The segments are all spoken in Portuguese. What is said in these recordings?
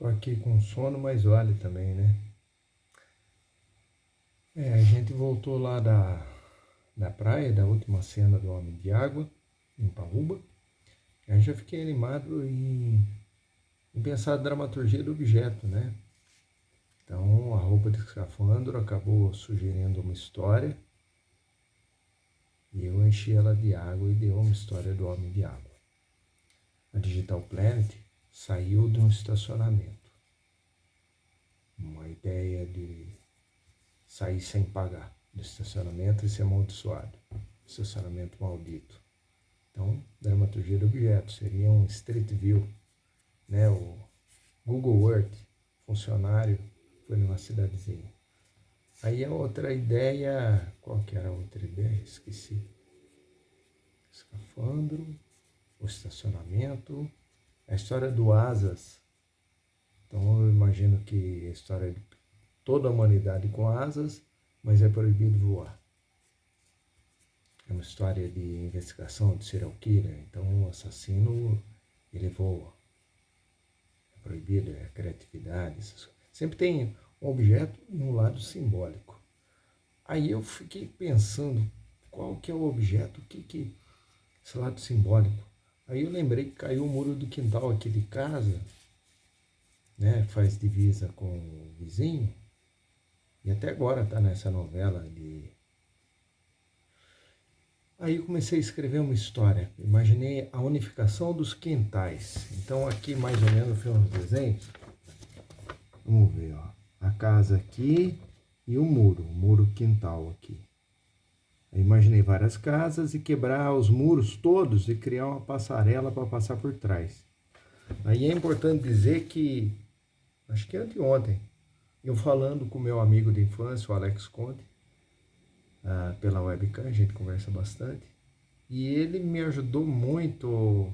Tô aqui com sono, mas vale também, né? A gente voltou lá da praia, da última cena do Homem de Água, em Paúba. Aí já fiquei animado em pensar a dramaturgia do objeto, né? Então a roupa de escafandro acabou sugerindo uma história e eu enchi ela de água e deu uma história do Homem de Água. A Digital Planet saiu de um estacionamento. Uma ideia de sair sem pagar do estacionamento e ser amaldiçoado. Estacionamento maldito. Então, dramaturgia do objeto seria um Street View, né? O Google Earth, funcionário, foi numa cidadezinha. Aí a outra ideia, qual que era a outra ideia? Esqueci. Escafandro, o estacionamento, a história do Asas. Então eu imagino que a história de toda a humanidade com asas, mas é proibido voar. É uma história de investigação de serial killer, então o assassino, ele voa. É proibido, é criatividade, essas coisas. Sempre tem um objeto no lado simbólico. Aí eu fiquei pensando, qual que é o objeto, esse lado simbólico. Aí eu lembrei que caiu o muro do quintal aqui de casa, né, faz divisa com o vizinho, e até agora está nessa novela de... Aí eu comecei a escrever uma história, imaginei a unificação dos quintais. Então aqui mais ou menos eu fiz uns desenhos. Vamos ver, ó. A casa aqui e o muro quintal aqui. Eu imaginei várias casas e quebrar os muros todos e criar uma passarela para passar por trás. Aí é importante dizer que, acho que anteontem, eu falando com meu amigo de infância, o Alex Conte, pela webcam, a gente conversa bastante, e ele me ajudou muito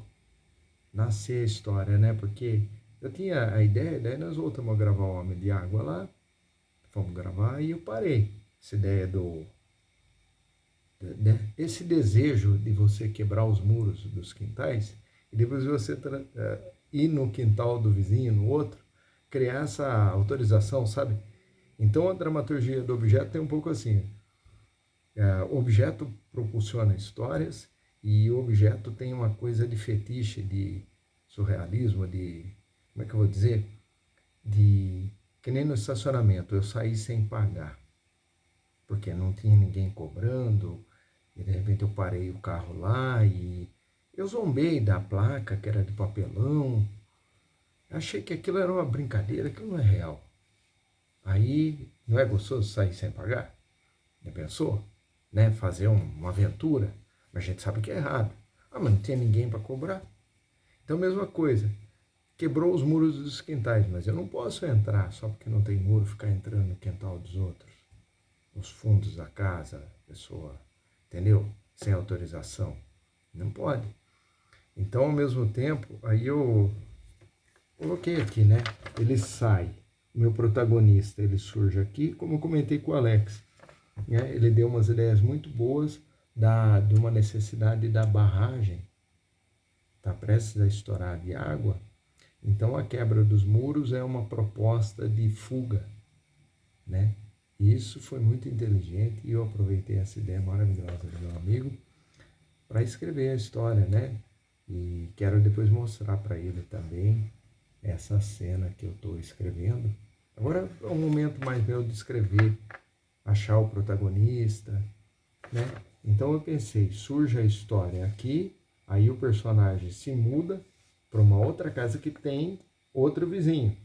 a nascer a história, né? Porque eu tinha a ideia, daí nós voltamos a gravar o Homem de Água lá, fomos gravar e eu parei. Essa ideia esse desejo de você quebrar os muros dos quintais e depois você ir no quintal do vizinho, no outro, criar essa autorização, sabe? Então a dramaturgia do objeto tem um pouco assim, o objeto propulsiona histórias e o objeto tem uma coisa de fetiche, de surrealismo, de, como é que eu vou dizer? De, que nem no estacionamento, eu saí sem pagar, porque não tinha ninguém cobrando, e de repente eu parei o carro lá e eu zombei da placa, que era de papelão, achei que aquilo era uma brincadeira, aquilo não é real. Aí, não é gostoso sair sem pagar? Já pensou? Né? Fazer uma aventura, mas a gente sabe que é errado. Ah, mas não tinha ninguém para cobrar. Então, mesma coisa, quebrou os muros dos quintais, mas eu não posso entrar só porque não tem muro, ficar entrando no quintal dos outros, nos fundos da casa, pessoa, entendeu? Sem autorização. Não pode. Então, ao mesmo tempo, aí eu coloquei aqui, né? Ele sai, meu protagonista, ele surge aqui, como eu comentei com o Alex, né? Ele deu umas ideias muito boas de uma necessidade da barragem, está prestes a estourar de água, então a quebra dos muros é uma proposta de fuga, né? Isso foi muito inteligente e eu aproveitei essa ideia maravilhosa do meu amigo para escrever a história, né? E quero depois mostrar para ele também essa cena que eu estou escrevendo. Agora é um momento mais meu de escrever, achar o protagonista, né? Então eu pensei, surge a história aqui, aí o personagem se muda para uma outra casa que tem outro vizinho,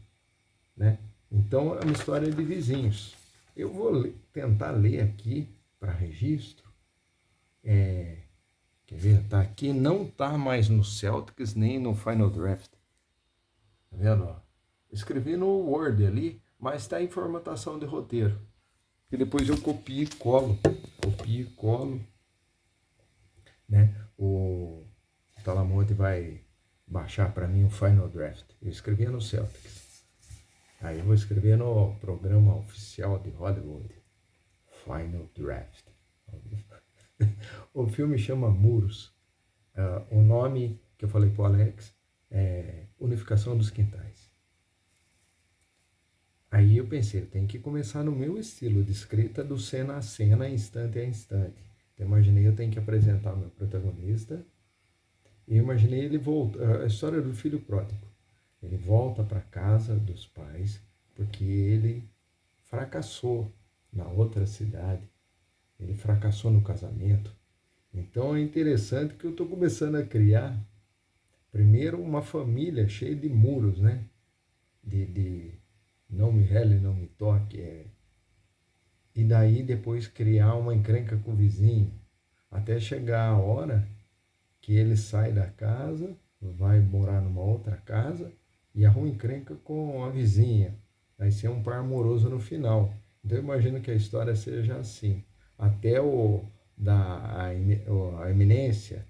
né? Então é uma história de vizinhos. Eu vou tentar ler aqui para registro. Quer ver? Tá aqui, não tá mais no Celtics nem no Final Draft. Tá vendo? Ó? Escrevi no Word ali, mas está em formatação de roteiro. E depois eu copio e colo, né? O Talamonte vai baixar para mim o Final Draft. Eu escrevia no Celtics. Aí eu vou escrever no programa oficial de Hollywood, Final Draft. O filme chama Muros. O nome que eu falei para o Alex é Unificação dos Quintais. Aí eu pensei, eu tenho que começar no meu estilo de escrita, do cena a cena, instante a instante. Então imaginei, eu tenho que apresentar o meu protagonista, e eu imaginei ele volta, a história do filho pródigo. Ele volta para casa dos pais porque ele fracassou na outra cidade, ele fracassou no casamento. Então é interessante que eu estou começando a criar, primeiro, uma família cheia de muros, né? De não me rele, não me toque. E daí depois criar uma encrenca com o vizinho, até chegar a hora que ele sai da casa, vai morar numa outra casa e arruma encrenca com a vizinha. Vai ser um par amoroso no final. Então eu imagino que a história seja assim. Até a iminência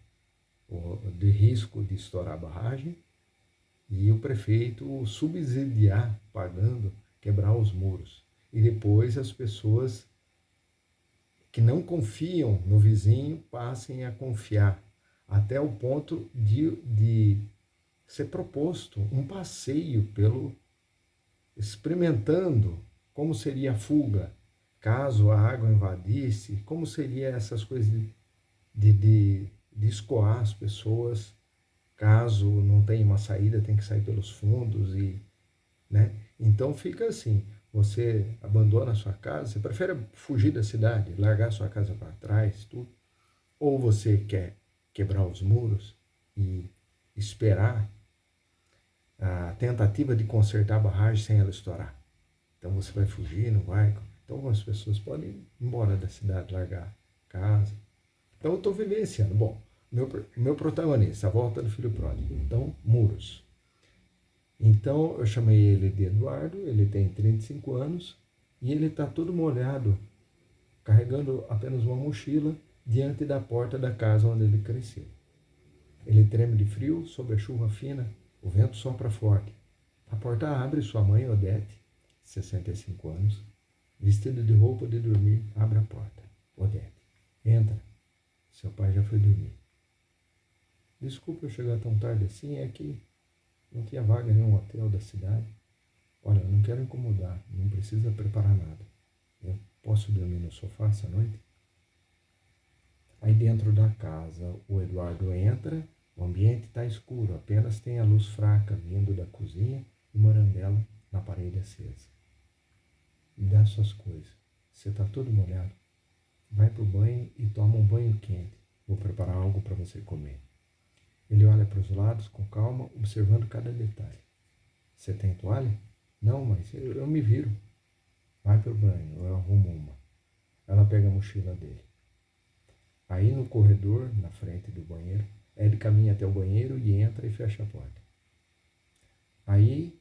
de risco de estourar a barragem e o prefeito subsidiar, pagando, quebrar os muros. E depois as pessoas que não confiam no vizinho passem a confiar, até o ponto de ser proposto um passeio pelo experimentando como seria a fuga, caso a água invadisse, como seria essas coisas de escoar as pessoas, caso não tenha uma saída, tem que sair pelos fundos e, né? Então fica assim, você abandona a sua casa, você prefere fugir da cidade, largar a sua casa para trás, tudo, ou você quer quebrar os muros e esperar a tentativa de consertar a barragem sem ela estourar. Então você vai fugir, não vai? Então algumas pessoas podem ir embora da cidade, largar casa. Então eu estou vivenciando. Bom, meu protagonista, a volta do filho pródigo. Então, muros. Então eu chamei ele de Eduardo, ele tem 35 anos e ele está todo molhado, carregando apenas uma mochila diante da porta da casa onde ele cresceu. Ele treme de frio sob a chuva fina, o vento sopra forte. A porta abre, sua mãe, Odete, 65 anos, vestida de roupa de dormir, abre a porta. Odete, entra. Seu pai já foi dormir. Desculpa eu chegar tão tarde assim, é que não tinha vaga em nenhum hotel da cidade. Olha, eu não quero incomodar, não precisa preparar nada. Eu posso dormir no sofá essa noite? Aí dentro da casa, o Eduardo entra, o ambiente está escuro, apenas tem a luz fraca vindo da cozinha e uma arandela na parede acesa. Me dá suas coisas. Você está todo molhado? Vai para o banho e toma um banho quente. Vou preparar algo para você comer. Ele olha para os lados com calma, observando cada detalhe. Você tem toalha? Não, mas eu me viro. Vai para o banho, eu arrumo uma. Ela pega a mochila dele. Aí no corredor, na frente do banheiro, ele caminha até o banheiro e entra e fecha a porta. Aí,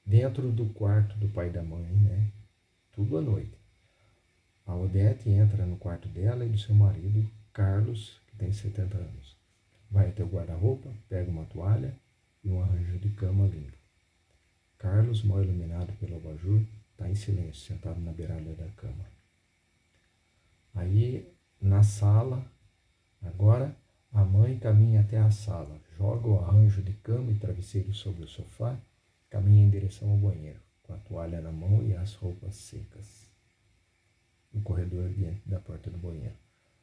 dentro do quarto do pai e da mãe, né? Tudo à noite. A Odete entra no quarto dela e do seu marido, Carlos, que tem 70 anos. Vai até o guarda-roupa, pega uma toalha e um arranjo de cama limpo. Carlos, mal iluminado pelo abajur, está em silêncio, sentado na beirada da cama. Aí, na sala, agora, a mãe caminha até a sala, joga o arranjo de cama e travesseiro sobre o sofá, caminha em direção ao banheiro, com a toalha na mão e as roupas secas. No corredor diante da porta do banheiro.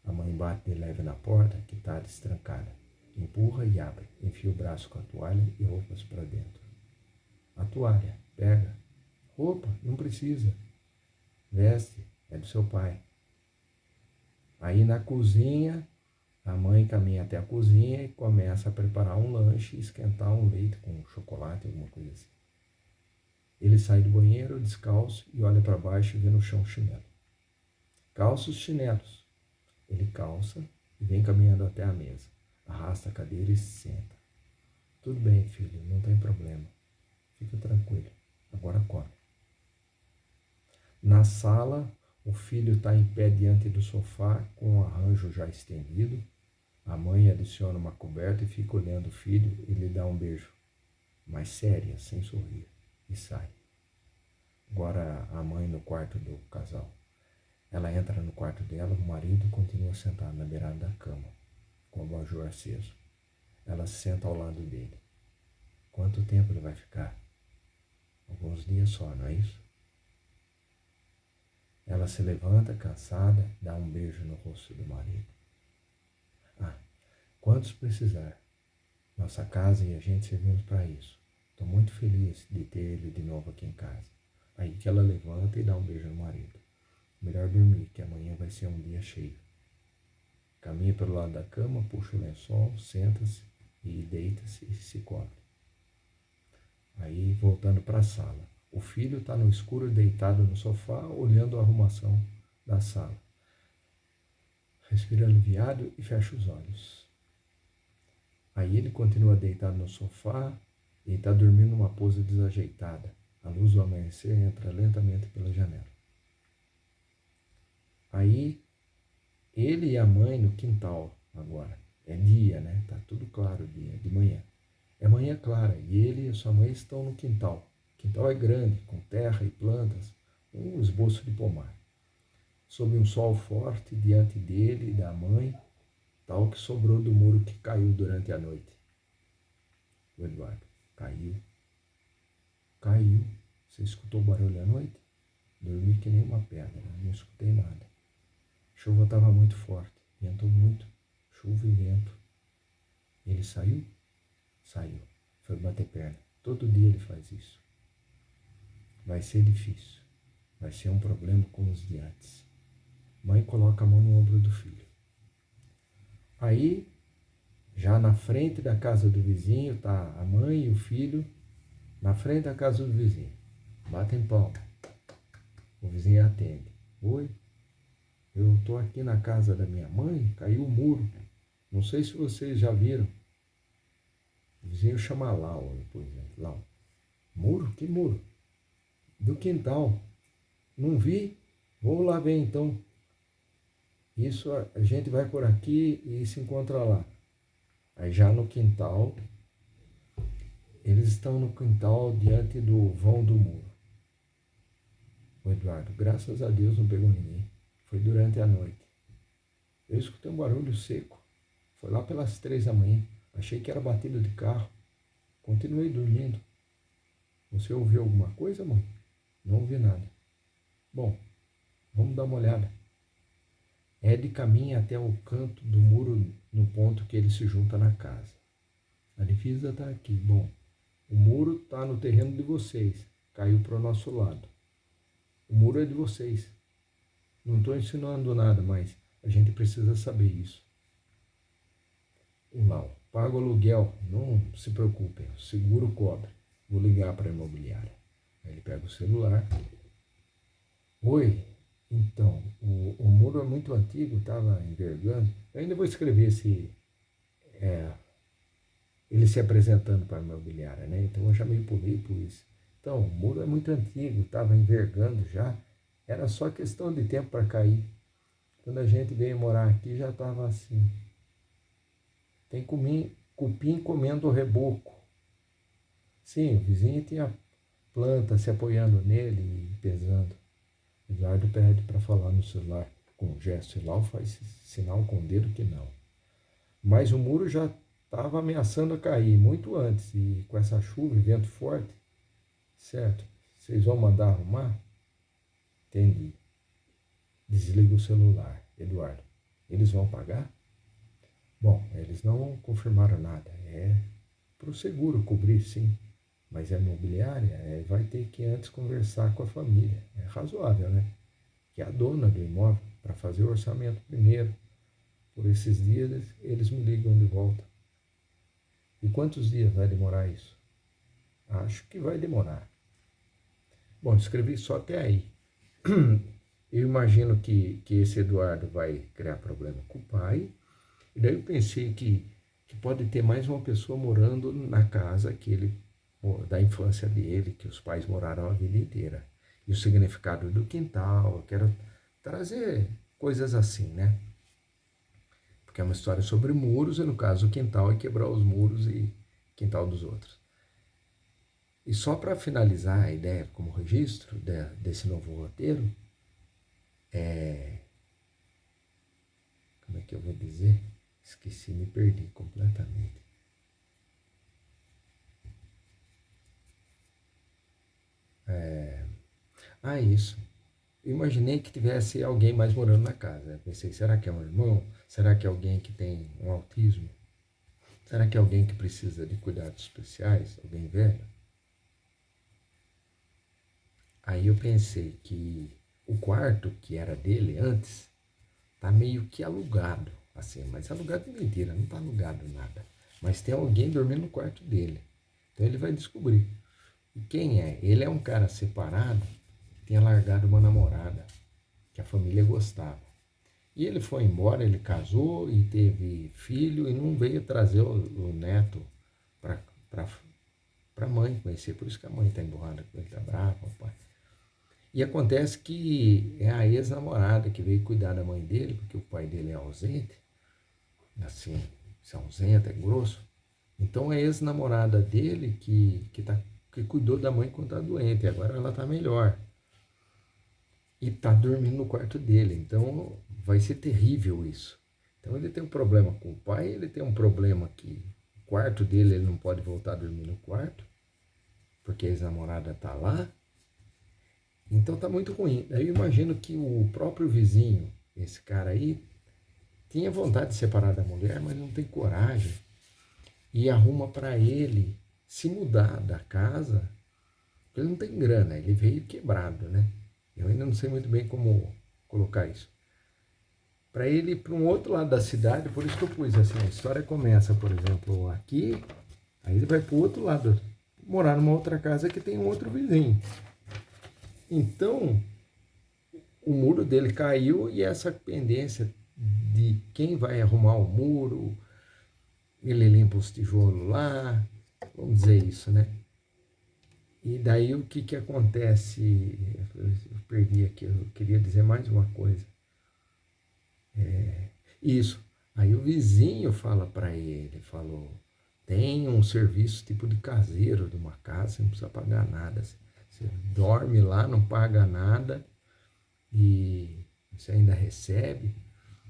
A mãe bate de leve na porta, que está destrancada. Empurra e abre. Enfia o braço com a toalha e roupas para dentro. A toalha, pega. Roupa, não precisa. Veste, é do seu pai. Aí na cozinha, a mãe caminha até a cozinha e começa a preparar um lanche e esquentar um leite com chocolate, alguma coisa assim. Ele sai do banheiro descalço e olha para baixo e vê no chão chinelo. Calça os chinelos. Ele calça e vem caminhando até a mesa. Arrasta a cadeira e se senta. Tudo bem, filho, não tem problema. Fica tranquilo. Agora come. Na sala, o filho está em pé diante do sofá com o arranjo já estendido. A mãe adiciona uma coberta e fica olhando o filho e lhe dá um beijo. Mas séria, sem sorrir. E sai. Agora a mãe no quarto do casal. Ela entra no quarto dela, o marido continua sentado na beirada da cama, com o abajur aceso. Ela se senta ao lado dele. Quanto tempo ele vai ficar? Alguns dias só, não é isso? Ela se levanta cansada, dá um beijo no rosto do marido. Ah, quantos precisar? Nossa casa e a gente servimos para isso. Estou muito feliz de ter ele de novo aqui em casa. Aí que ela levanta e dá um beijo no marido. Melhor dormir, que amanhã vai ser um dia cheio. Caminha pelo lado da cama, puxa o lençol, senta-se e deita-se e se cobre. Aí, voltando para a sala. O filho está no escuro deitado no sofá, olhando a arrumação da sala. Respira aliviado e fecha os olhos. Aí ele continua deitado no sofá e está dormindo numa pose desajeitada. A luz do amanhecer entra lentamente pela janela. Aí, ele e a mãe no quintal agora. É dia, né? Tá tudo claro, dia de manhã. É manhã clara e ele e a sua mãe estão no quintal. O quintal é grande, com terra e plantas, um esboço de pomar. Sob um sol forte, diante dele e da mãe, tal que sobrou do muro que caiu durante a noite. O Eduardo caiu. Caiu. Você escutou o barulho à noite? Dormi que nem uma pedra, não escutei nada. A chuva estava muito forte, ventou muito, chuva e vento. Ele saiu? Saiu. Foi bater perna. Todo dia ele faz isso. Vai ser difícil. Vai ser um problema com os de antes. Mãe coloca a mão no ombro do filho. Aí, já na frente da casa do vizinho, tá a mãe e o filho na frente da casa do vizinho. Batem palma. O vizinho atende. Oi, eu estou aqui na casa da minha mãe, caiu o muro. Não sei se vocês já viram. O vizinho chama Lau, por exemplo. Lau. Muro? Que muro? Do quintal. Não vi? Vou lá ver então. Isso a gente vai por aqui e se encontra lá. Aí já no quintal, eles estão no quintal diante do vão do muro. O Eduardo, graças a Deus não pegou ninguém. Foi durante a noite. Eu escutei um barulho seco. Foi lá pelas 3 da manhã. Achei que era batida de carro. Continuei dormindo. Você ouviu alguma coisa, mãe? Não ouvi nada. Bom, vamos dar uma olhada. Ed caminha até o canto do muro no ponto que ele se junta na casa. A divisa está aqui. Bom, o muro está no terreno de vocês. Caiu para o nosso lado. O muro é de vocês. Não estou ensinando nada, mas a gente precisa saber isso. O Lau, paga o aluguel. Não se preocupem, o seguro cobre. Vou ligar para a imobiliária. Aí ele pega o celular. Oi, então, o muro é muito antigo, estava envergando. Eu ainda vou escrever ele se apresentando para a imobiliária, né? Então eu já meio pulei por isso. Então, o muro é muito antigo, estava envergando já. Era só questão de tempo para cair. Quando a gente veio morar aqui já estava assim. Tem cupim comendo o reboco. Sim, o vizinho tinha planta se apoiando nele e pesando. Eduardo pede para falar no celular com gesto e Lau faz sinal com o dedo que não. Mas o muro já estava ameaçando a cair muito antes e com essa chuva e vento forte, certo? Vocês vão mandar arrumar? Entendi. Desliga o celular. Eduardo, eles vão pagar? Bom, eles não confirmaram nada. É para o seguro cobrir, sim. Mas é imobiliária, vai ter que antes conversar com a família. É razoável, né? Que é a dona do imóvel, para fazer o orçamento primeiro. Por esses dias, eles me ligam de volta. E quantos dias vai demorar isso? Acho que vai demorar. Bom, escrevi só até aí. Eu imagino que esse Eduardo vai criar problema com o pai. E daí eu pensei que pode ter mais uma pessoa morando na casa da infância dele, que os pais moraram a vida inteira. E o significado do quintal, eu quero trazer coisas assim, né? Porque é uma história sobre muros, e no caso o quintal é quebrar os muros e quintal dos outros. E só para finalizar a ideia como registro desse novo roteiro, como é que eu vou dizer? Esqueci, me perdi completamente. Ah, isso. Eu imaginei que tivesse alguém mais morando na casa. Eu pensei, será que é um irmão? Será que é alguém que tem um autismo? Será que é alguém que precisa de cuidados especiais? Alguém velho? Aí eu pensei que o quarto que era dele antes tá meio que alugado, assim, mas alugado é mentira, não tá alugado nada. Mas tem alguém dormindo no quarto dele. Então ele vai descobrir. E quem é? Ele é um cara separado que tinha largado uma namorada que a família gostava. E ele foi embora, ele casou e teve filho e não veio trazer o neto para a mãe conhecer. Por isso que a mãe está emburrada com ele, está brava, o pai. E acontece que é a ex-namorada que veio cuidar da mãe dele, porque o pai dele é ausente, assim, se ausenta, é grosso. Então é a ex-namorada dele que cuidou da mãe quando está doente, e agora ela está melhor. E está dormindo no quarto dele, então vai ser terrível isso. Então ele tem um problema com o pai, ele tem um problema que o quarto dele ele não pode voltar a dormir no quarto, porque a ex-namorada está lá. Então tá muito ruim. Aí eu imagino que o próprio vizinho, esse cara aí, tinha vontade de separar da mulher, mas não tem coragem. E arruma para ele se mudar da casa. Ele não tem grana, ele veio quebrado, né? Eu ainda não sei muito bem como colocar isso. Para ele ir para um outro lado da cidade, por isso que eu pus assim, a história começa, por exemplo, aqui, aí ele vai para o outro lado, morar numa outra casa que tem um outro vizinho. Então, o muro dele caiu e essa pendência de quem vai arrumar o muro, ele limpa os tijolos lá, vamos dizer isso, né? E daí o que acontece? Eu perdi aqui, eu queria dizer mais uma coisa. Isso. Aí o vizinho fala para ele, falou, tem um serviço tipo de caseiro de uma casa, você não precisa pagar nada. Você dorme lá, não paga nada e você ainda recebe.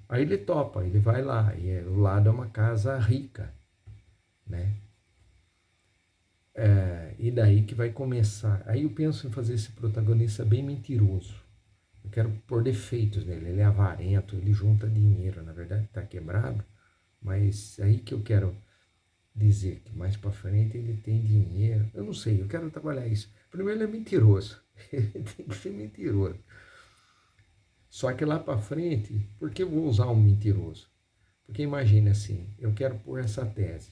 Aí ele topa, ele vai lá, e o lado é uma casa rica, né? E daí que vai começar. Aí eu penso em fazer esse protagonista bem mentiroso. Eu quero pôr defeitos nele. Ele é avarento, ele junta dinheiro. Na verdade, está quebrado, mas aí que eu quero dizer que mais para frente ele tem dinheiro. Eu não sei, eu quero trabalhar isso. Primeiro, ele é mentiroso. Ele tem que ser mentiroso. Só que lá para frente, por que eu vou usar um mentiroso? Porque imagine assim, eu quero pôr essa tese.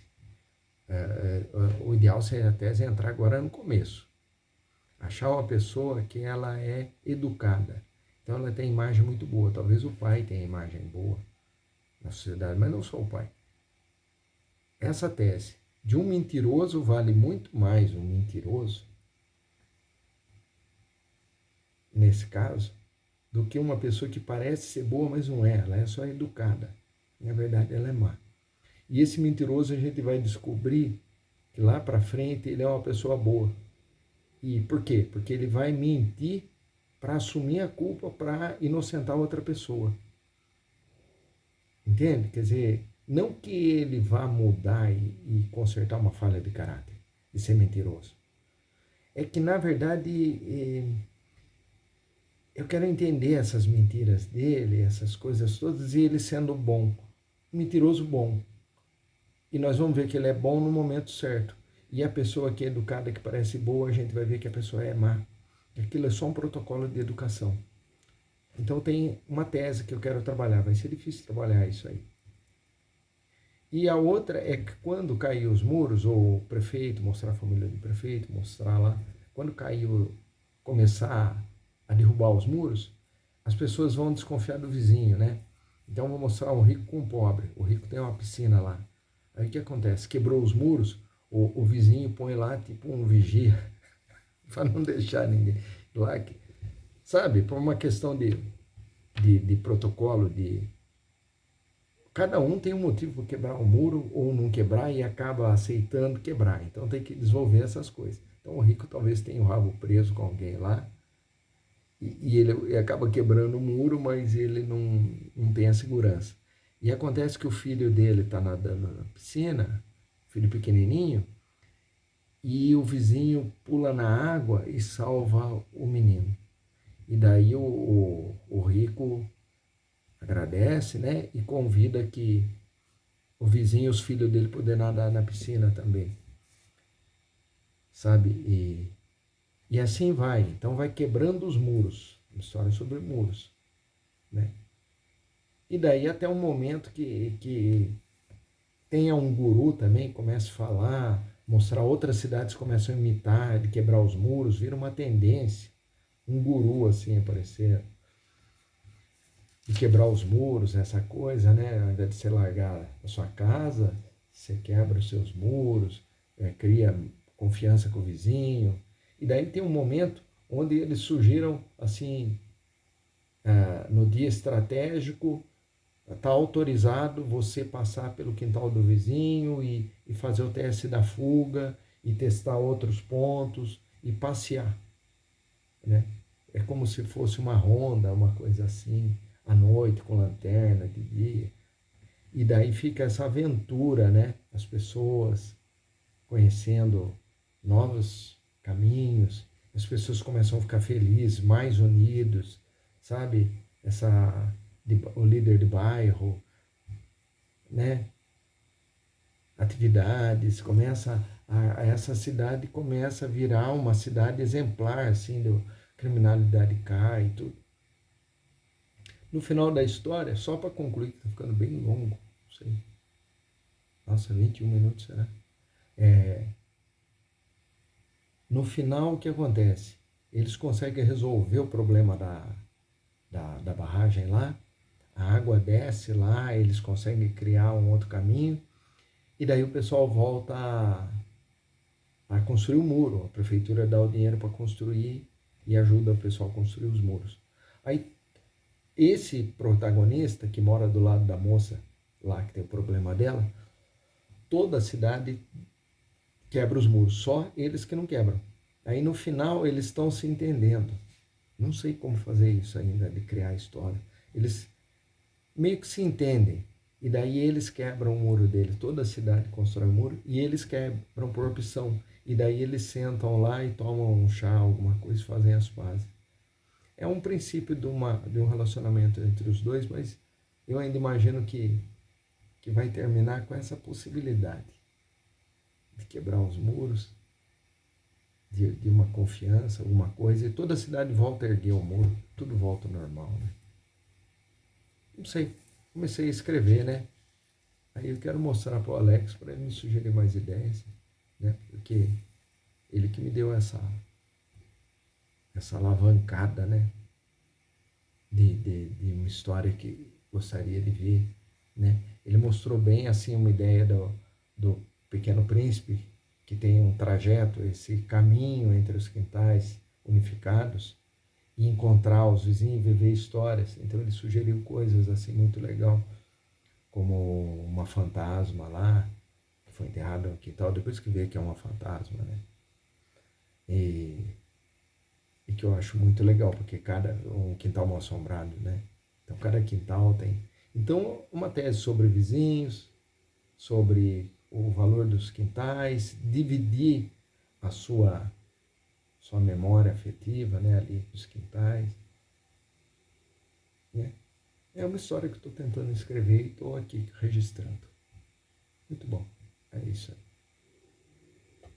O ideal seria a tese entrar agora no começo. Achar uma pessoa que ela é educada. Então ela tem imagem muito boa. Talvez o pai tenha imagem boa na sociedade, mas não só o pai. Essa tese de um mentiroso vale muito mais um mentiroso, nesse caso, do que uma pessoa que parece ser boa, mas não é. Ela é só educada. Na verdade, ela é má. E esse mentiroso a gente vai descobrir que lá para frente ele é uma pessoa boa. E por quê? Porque ele vai mentir para assumir a culpa para inocentar outra pessoa. Entende? Quer dizer, não que ele vá mudar e consertar uma falha de caráter e ser mentiroso. É que, na verdade, eu quero entender essas mentiras dele, essas coisas todas, e ele sendo bom, mentiroso bom. E nós vamos ver que ele é bom no momento certo. E a pessoa que é educada, que parece boa, a gente vai ver que a pessoa é má. Aquilo é só um protocolo de educação. Então tem uma tese que eu quero trabalhar. Vai ser difícil trabalhar isso aí. E a outra é que quando cair os muros, ou o prefeito, mostrar a família do prefeito, mostrar lá, quando caiu, começar a derrubar os muros, as pessoas vão desconfiar do vizinho, né? Então vou mostrar o rico com o pobre. O rico tem uma piscina lá. Aí o que acontece? Quebrou os muros, o vizinho põe lá tipo um vigia, para não deixar ninguém lá. Sabe, por uma questão de protocolo, cada um tem um motivo para quebrar o muro ou não quebrar e acaba aceitando quebrar. Então tem que desenvolver essas coisas. Então o rico talvez tenha o rabo preso com alguém lá e ele acaba quebrando o muro, mas ele não tem a segurança. E acontece que o filho dele está nadando na piscina, filho pequenininho, e o vizinho pula na água e salva o menino. E daí o rico agradece, né? E convida que o vizinho e os filhos dele poder nadar na piscina também, sabe? E assim vai. Então vai quebrando os muros. Uma história sobre muros, né? E daí até um momento que tenha um guru também, começa a falar, mostrar outras cidades começam a imitar, de quebrar os muros, vira uma tendência. Um guru assim aparecer e quebrar os muros, essa coisa, né? Ao invés de você largar a sua casa, você quebra os seus muros, cria confiança com o vizinho. E daí tem um momento onde eles surgiram assim, no dia estratégico, está autorizado você passar pelo quintal do vizinho e fazer o teste da fuga e testar outros pontos e passear, né? É como se fosse uma ronda, uma coisa assim, à noite com lanterna, de dia. E daí fica essa aventura, né? As pessoas conhecendo novos caminhos, as pessoas começam a ficar felizes, mais unidos, sabe? O líder de bairro, né? Atividades, essa cidade começa a virar uma cidade exemplar, assim, criminalidade cai e tudo. No final da história, só para concluir, que está ficando bem longo, não sei. Nossa, 21 minutos, será? No final, o que acontece? Eles conseguem resolver o problema da barragem lá, a água desce lá, eles conseguem criar um outro caminho, e daí o pessoal volta a construir o muro. A prefeitura dá o dinheiro para construir e ajuda o pessoal a construir os muros. Aí, esse protagonista que mora do lado da moça lá que tem o problema dela, toda a cidade quebra os muros, só eles que não quebram. Aí no final eles estão se entendendo. Não sei como fazer isso ainda, de criar a história. Eles meio que se entendem. E daí eles quebram o muro deles. Toda a cidade constrói um muro e eles quebram por opção. E daí eles sentam lá e tomam um chá, alguma coisa, e fazem as pazes. É um princípio de um relacionamento entre os dois, mas eu ainda imagino que vai terminar com essa possibilidade de quebrar os muros, de uma confiança, alguma coisa, e toda a cidade volta a erguer o muro, tudo volta ao normal, né? Não sei, comecei a escrever, né? Aí eu quero mostrar para o Alex, para ele me sugerir mais ideias, né? Porque ele que me deu essa alavancada, né? De uma história que gostaria de ver, né? Ele mostrou bem, assim, uma ideia do Pequeno Príncipe, que tem um trajeto, esse caminho entre os quintais unificados, e encontrar os vizinhos e viver histórias. Então ele sugeriu coisas assim muito legal, como uma fantasma lá, que foi enterrada no quintal, depois que vê que é uma fantasma, né? E que eu acho muito legal, porque um quintal mal assombrado, né? Então cada quintal tem. Então, uma tese sobre vizinhos, sobre o valor dos quintais, dividir a sua memória afetiva, né, ali dos quintais, né? É uma história que eu estou tentando escrever e estou aqui registrando. Muito bom. É isso aí.